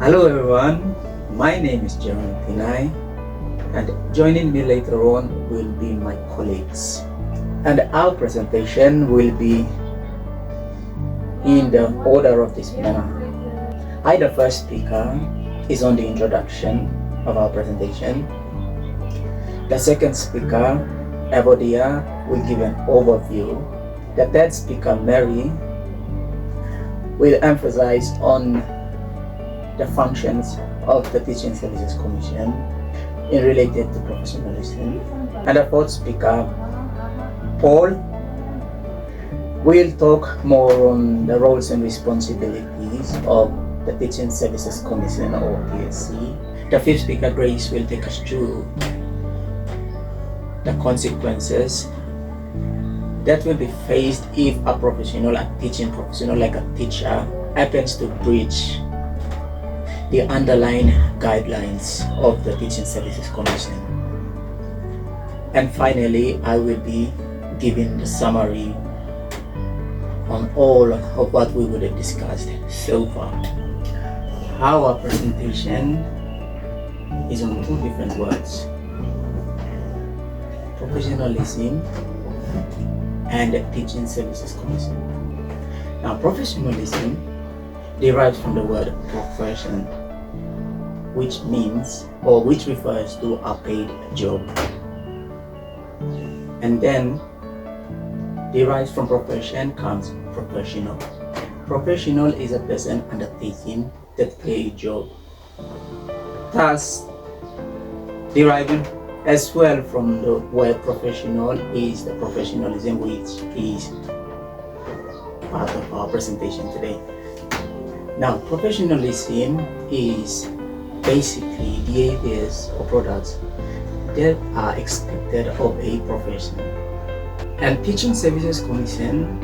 Hello everyone, my name is Jerome Pinay, and joining me later on will be my colleagues. And our presentation will be in the order of this manner. The first speaker, is on the introduction of our presentation. The second speaker, Evodia, will give an overview. The third speaker, Mary, will emphasize on the functions of the Teaching Services Commission in related to professionalism. And the fourth speaker, Paul, will talk more on the roles and responsibilities of the Teaching Services Commission or TSC. The fifth speaker, Grace, will take us through the consequences that will be faced if a professional, a teaching professional like a teacher, happens to breach the underlying guidelines of the Teaching Services Commission. And finally, I will be giving the summary on all of what we would have discussed so far. Our presentation is on two different words: professionalism and the Teaching Services Commission. Now, professionalism derives from the word profession, which means or which refers to a paid job, and then derives from profession comes professional. Professional is a person undertaking the paid job, thus deriving as well from the word professional is the professionalism, which is part of our presentation today. Now, professionalism is basically behaviors or products that are expected of a profession. And Teaching Services Commission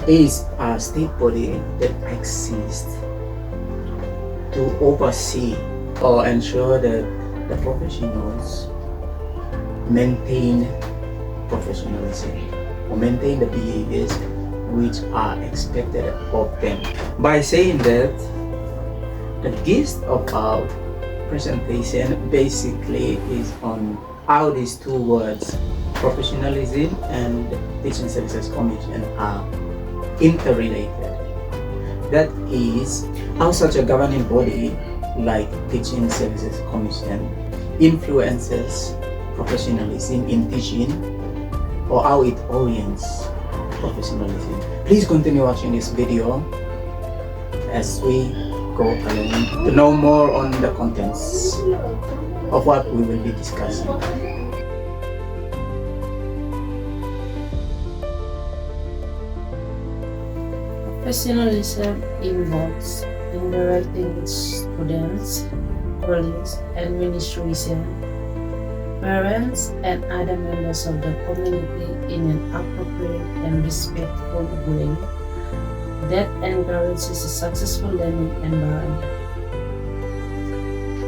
is a state body that exists to oversee or ensure that the professionals maintain professionalism or maintain the behaviors which are expected of them. By saying that, the gist of our presentation basically is on how these two words, professionalism and Teaching Services Commission, are interrelated. That is, how such a governing body like Teaching Services Commission influences professionalism in teaching, or how it orients professionalism. Please continue watching this video as we go along to know more on the contents of what we will be discussing. Professionalism involves interacting with students, colleagues, administration, parents, and other members of the community in an appropriate and respectful way that encourages a successful learning environment.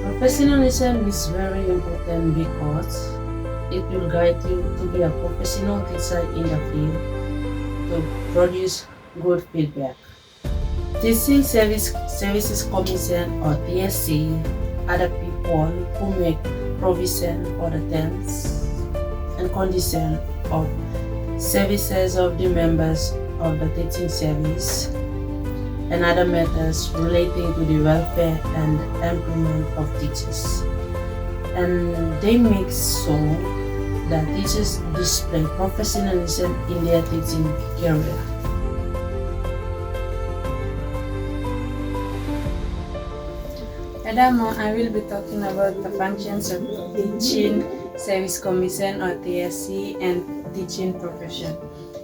Professionalism is very important because it will guide you to be a professional teacher in the field to produce good feedback. Teaching Services Commission or TSC are the people who make provision for the terms and conditions of services of the members of the teaching service and other matters relating to the welfare and employment of teachers. And they make so that teachers display professionalism in their teaching career. Furthermore, I will be talking about the functions of Teaching Service Commission or TSC and teaching profession.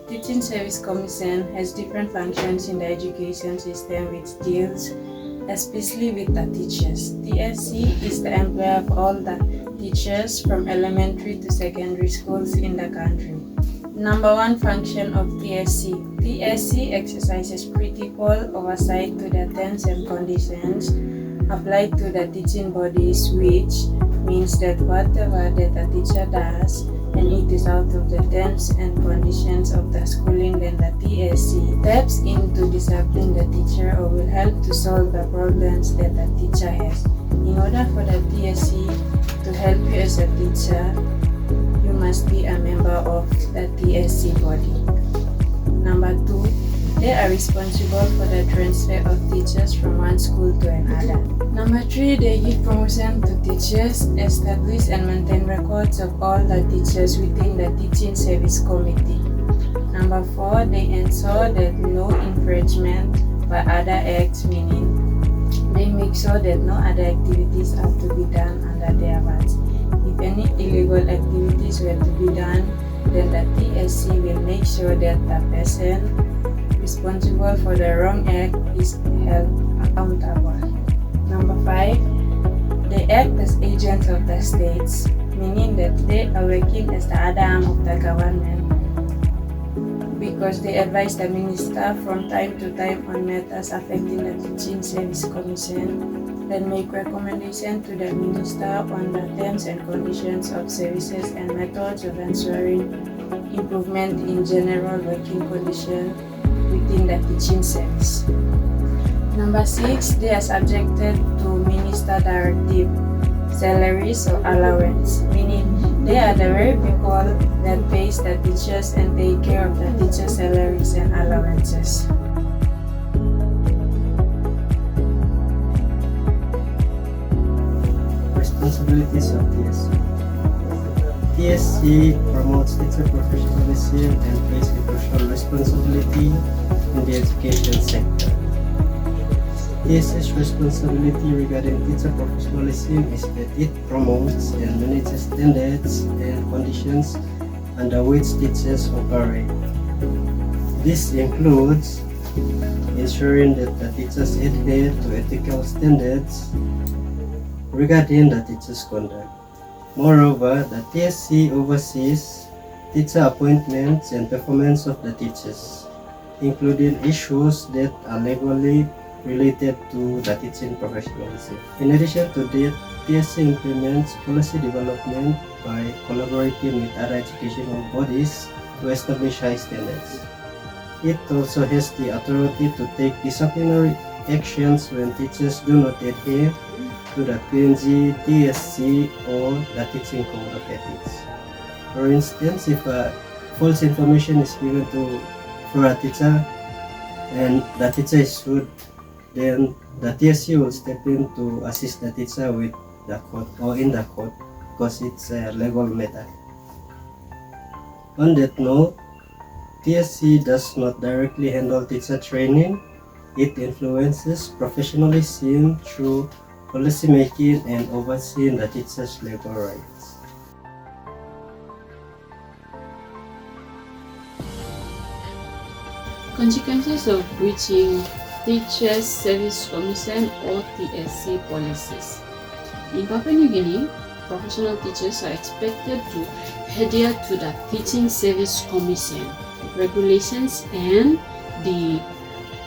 Teaching Service Commission has different functions in the education system which deals especially with the teachers. TSC is the employer of all the teachers from elementary to secondary schools in the country. Number one function of TSC. TSC exercises critical oversight to the terms and conditions applied to the teaching bodies, which means that whatever that a teacher does and it is out of the terms and conditions of the schooling, then the TSC steps in to discipline the teacher or will help to solve the problems that the teacher has. In order for the TSC to help you as a teacher, you must be a member of the TSC body. Number 2, they are responsible for the transfer of teachers from one school to another. Number 3, they give promotion to teachers, establish and maintain records of all the teachers within the teaching service committee. Number 4, they ensure that no infringement by other acts, meaning they make sure that no other activities are to be done under their watch. If any illegal activities were to be done, then the TSC will make sure that the person responsible for the wrong act is held accountable. Number 5, they act as agents of the states, meaning that they are working as the other arm of the government because they advise the minister from time to time on matters affecting the Teaching Service Commission, then make recommendation to the minister on the terms and conditions of services and methods of ensuring improvement in general working conditions within the teaching service. Number 6, they are subjected to minister directive, salaries or allowance, meaning they are the very people that pays the teachers and take care of the teachers' salaries and allowances. Responsibilities of TSC. TSC promotes teacher professionalism and plays a crucial responsibility in the education sector. TSC's responsibility regarding teacher professionalism is that it promotes and manages standards and conditions under which teachers operate. This includes ensuring that the teachers adhere to ethical standards regarding the teacher's conduct. Moreover, the TSC oversees teacher appointments and performance of the teachers, including issues that are legally related to the teaching professionalism. In addition to that, TSC implements policy development by collaborating with other educational bodies to establish high standards. It also has the authority to take disciplinary actions when teachers do not adhere to the PNG, TSC, or the Teaching Code of Ethics. For instance, if false information is given for a teacher and the teacher is sued, then the TSC will step in to assist the teacher with the court or in the court because it's a legal matter. On that note, TSC does not directly handle teacher training. It influences professionalism through policy making and overseeing the teacher's labor rights. Consequences of breaching Teachers Service Commission or TSC policies. In Papua New Guinea, professional teachers are expected to adhere to the Teaching Service Commission regulations and the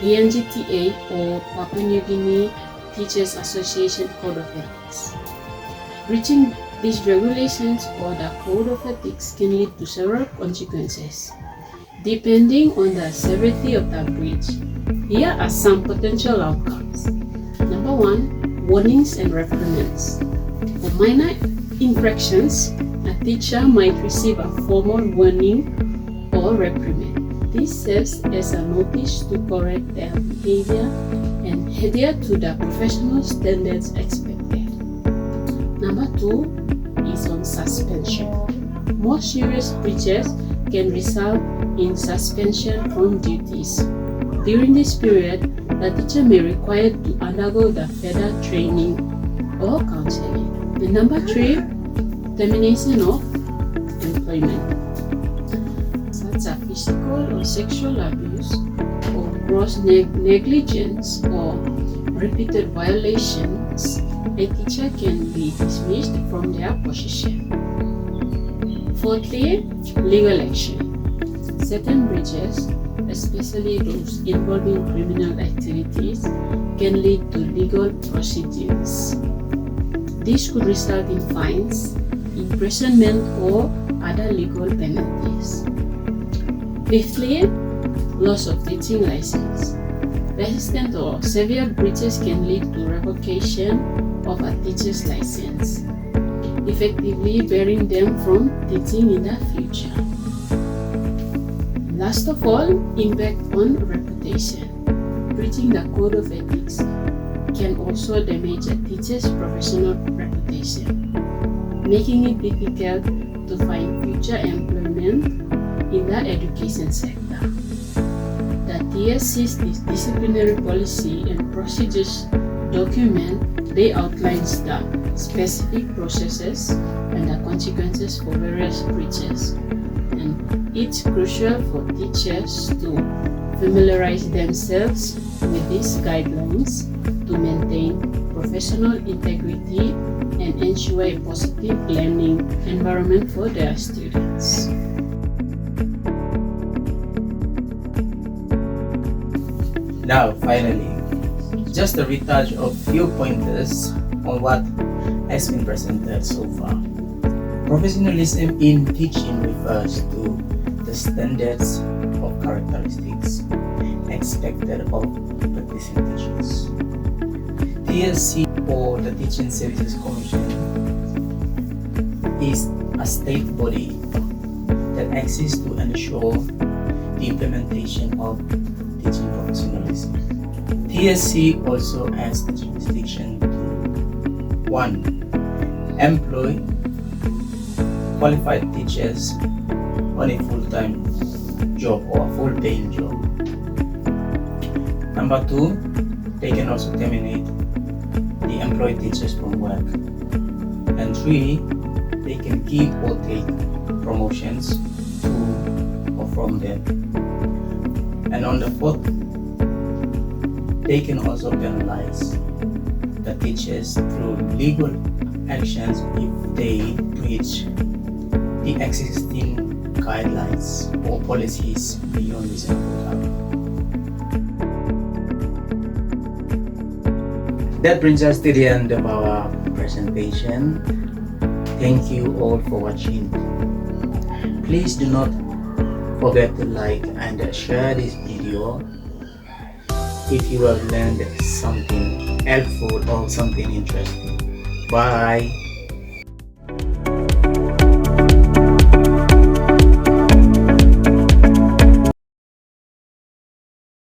PNGTA or Papua New Guinea Teachers Association Code of Ethics. Breaching these regulations or the Code of Ethics can lead to several consequences, depending on the severity of the breach. Here are some potential outcomes. Number 1, warnings and reprimands. For minor infractions, a teacher might receive a formal warning or reprimand. This serves as a notice to correct their behavior and adhere to the professional standards expected. Number 2 is on suspension. More serious breaches can result in suspension from duties. During this period, the teacher may be required to undergo the further training or counseling. And number 3, termination of employment, such as physical or sexual abuse or gross negligence or repeated violations. A teacher can be dismissed from their position. Fourthly, legal action. Certain breaches, especially those involving criminal activities, can lead to legal proceedings. This could result in fines, imprisonment, or other legal penalties. Fifthly, loss of teaching license. Persistent or severe breaches can lead to revocation of a teacher's license, effectively barring them from teaching in the future. Last of all, impact on reputation. Breaching the code of ethics can also damage a teacher's professional reputation, making it difficult to find future employment in the education sector. The TSC's disciplinary policy and procedures document outlines the specific processes and the consequences for various breaches, and it's crucial for teachers to familiarize themselves with these guidelines to maintain professional integrity and ensure a positive learning environment for their students. Now, finally, just a retouch of few pointers on what has been presented so far. Professionalism in teaching refers to the standards of characteristics expected of practicing teachers. TSC, or the Teaching Services Commission, is a state body that exists to ensure the implementation of teaching professionalism. TSC also has the jurisdiction to 1. Employ qualified teachers on a full-time job or a full-paying job. Number 2, they can also terminate the employed teachers from work. And 3, they can give or take promotions to or from them. And on the 4th, they can also penalize the teachers through legal actions if they breach the existing guidelines or policies beyond reasonable doubt. That brings us to the end of our presentation. Thank you all for watching. Please do not forget to like and share this video if you have learned something helpful or something interesting. Bye.